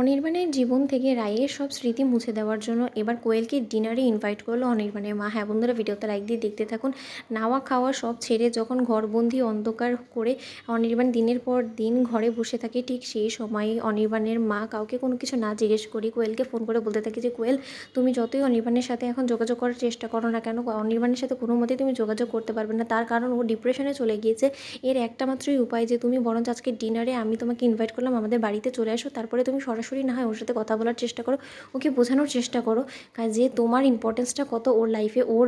অনির্বাণের জীবন থেকে রায়ের সব স্মৃতি মুছে দেওয়ার জন্য এবার কোয়েলকে ডিনারে ইনভাইট করলো অনির্বাণের মা। হ্যাঁ বন্ধুরা, ভিডিওতে লাইক দিয়ে দেখতে থাকুন। নাওয়া খাওয়া সব ছেড়ে যখন ঘরবন্দি অন্ধকার করে অনির্বাণ দিনের পর দিন ঘরে বসে থাকে, ঠিক সেই সময়ই অনির্বাণের মা কাউকে কোনো কিছু না জিজ্ঞেস করি কোয়েলকে ফোন করে বলতে থাকে যে কোয়েল, তুমি যতই অনির্বাণের সাথে এখন যোগাযোগ করার চেষ্টা করো না কেন, অনির্বাণের সাথে কোনো মতেই তুমি যোগাযোগ করতে পারবে না। তার কারণ ও ডিপ্রেশনে চলে গিয়েছে। এর একটা মাত্রই উপায় যে তুমি বরঞ্চ আজকে ডিনারে আমি তোমাকে ইনভাইট করলাম, আমাদের বাড়িতে চলে আসো, তারপরে তুমি সরাসরি না হয় ওর সাথে কথা বলার চেষ্টা করো, ওকে বোঝানোর চেষ্টা করো যে তোমার ইম্পর্টেন্সটা কত ওর লাইফে, ওর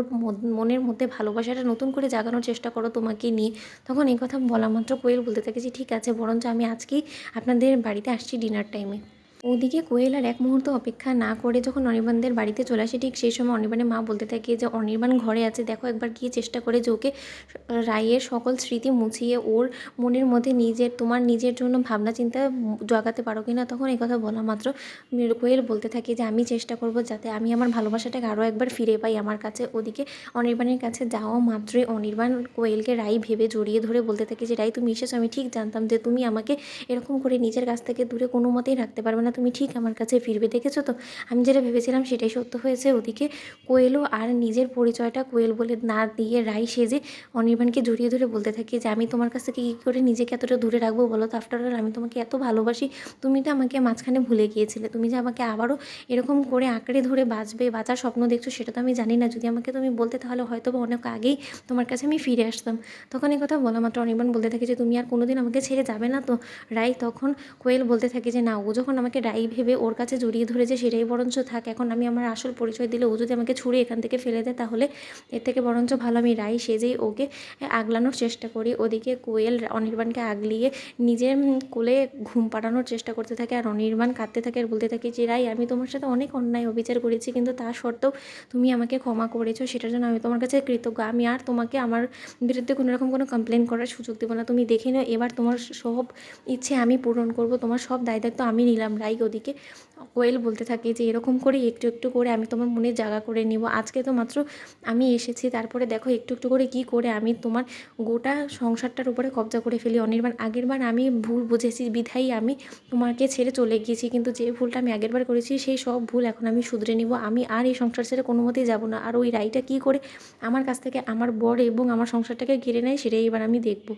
মনের মধ্যে ভালোবাসাটা নতুন করে জাগানোর চেষ্টা করো তোমাকে নিয়ে। তখন এই কথা বলা মাত্র কোয়েল বলতে থাকে যে ঠিক আছে, বরঞ্চ আমি আজকেই আপনাদের বাড়িতে আসছি ডিনার টাইমে। ওদিকে কোয়েল আর এক মুহূর্ত অপেক্ষা না করে যখন অনির্বাণদের বাড়িতে চলে আসে, ঠিক সেই সময় অনির্বাণের মা বলতে থাকে যে অনির্বাণ ঘরে আছে, দেখো একবার গিয়ে চেষ্টা করে যে ওকে রায়ের সকল স্মৃতি মুছিয়ে ওর মনের মধ্যে তোমার নিজের জন্য ভাবনা চিন্তা জাগাতে পারো কিনা। তখন এই কথা বলা মাত্র কোয়েল বলতে থাকে যে আমি চেষ্টা করব যাতে আমি আমার ভালোবাসাটাকে আরও একবার ফিরে পাই আমার কাছে। ওদিকে অনির্বাণের কাছে যাওয়া মাত্রই অনির্বাণ কোয়েলকে রাই ভেবে জড়িয়ে ধরে বলতে থাকে যে রাই, তুমি এসেছো, আমি ঠিক জানতাম যে তুমি আমাকে এরকম করে নিজের কাছ থেকে দূরে কোনো মতেই রাখতে পারবে না, তুমি ঠিক আমার কাছে ফিরবে, দেখেছো তো আমি যেটা ভেবেছিলাম সেটাই সত্য হয়েছে। ওদিকে কোয়েলও আর নিজের পরিচয়টা কোয়েল বলে না দিয়ে রাই সেজে অনির্বাণকে জড়িয়ে ধরে বলতে থাকি যে আমি তোমার কাছ থেকে কী করে নিজেকে এতটা দূরে রাখবো বলো তো, আফটার অল আমি তোমাকে এত ভালোবাসি, তুমি তো আমাকে মাঝখানে ভুলে গিয়েছিলে, তুমি যে আমাকে আবারও এরকম করে আঁকড়ে ধরে বাঁচার স্বপ্ন দেখছো সেটা তো আমি জানি না, যদি আমাকে তুমি বলতে তাহলে হয়তো বা অনেক আগেই তোমার কাছে আমি ফিরে আসতাম। তখন এই কথা বলা মাত্র অনির্বাণ বলতে থাকে যে তুমি আর কোনোদিন আমাকে ছেড়ে যাবে না তো। রাই তখন কোয়েল বলতে থাকে যে না, ও যখন আমাকে রাই ভেবে ওর কাছে জড়িয়ে ধরেছে সেটাই বরঞ্চ থাক, এখন আমি আমার আসল পরিচয় দিলে ও যদি আমাকে ছুঁড়ে এখান থেকে ফেলে দেয় তাহলে এর থেকে বরঞ্চ ভালো আমি রাই সেজেই ওকে আগলানোর চেষ্টা করি। ওদিকে কোয়েল অনির্বাণকে আগলিয়ে নিজের কোলে ঘুম পাড়ানোর চেষ্টা করতে থাকে আর অনির্বাণ কাঁদতে থাকে আর বলতে থাকে যে রাই, আমি তোমার সাথে অনেক অন্যায় অবিচার করেছি, কিন্তু তা সত্ত্বেও তুমি আমাকে ক্ষমা করেছো, সেটার জন্য আমি তোমার কাছে কৃতজ্ঞ। আমি আর তোমাকে আমার বিরুদ্ধে কোনো রকম কোনো কমপ্লেন করার সুযোগ দেবো না, তুমি দেখে নাও, এবার তোমার সব ইচ্ছে আমি পূরণ করব, তোমার সব দায়িত্ব আমি নিলাম রাই। ওদিকে কোয়েল বলতে থাকে যে এরকম করে একটু একটু করে আমি তোমার মনে জায়গা করে নিব, আজকে তো মাত্র আমি এসেছি, তারপরে দেখো একটু একটু করে কি করে আমি তোমার গোটা সংসারটার উপরে কবজা করে ফেলি। অনির্বাণ, আগেরবার আমি ভুল বুঝেছি বিধাই আমি তোমাকে ছেড়ে চলে গিয়েছি, কিন্তু যে ভুলটা আমি আগেরবার করেছি সেই সব ভুল এখন আমি শুধরে নিব, আমি আর এই সংসার ছেড়ে কোনো মতেই যাবো না, আর ওই রাইটা কী করে আমার কাছ থেকে আমার বর এবং আমার সংসারটাকে ঘিরে নেয় সেটাই এবার আমি দেখব।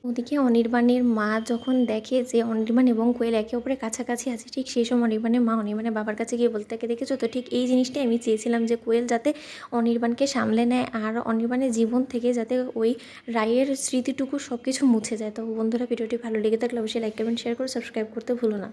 ওদিকে অনির্বাণের মা যখন দেখে যে অনির্বাণ এবং কোয়েল একে অপরের কাছাকাছি আছে, ঠিক সেই সময় অনির্বাণের মা অনির্বাণের বাবার কাছে গিয়ে বলতে থাকে দেখেছো তো, ঠিক এই জিনিসটাই আমি চেয়েছিলাম যে কোয়েল যাতে অনির্বাণকে সামলে নেয় আর অনির্বাণের জীবন থেকে যাতে ওই রায়ের স্মৃতিটুকু সব কিছু মুছে যায়। তো বন্ধুরা, ভিডিওটি ভালো লেগে থাকলে অবশ্যই লাইক কমেন্ট শেয়ার করে সাবস্ক্রাইব করতে ভুলো না।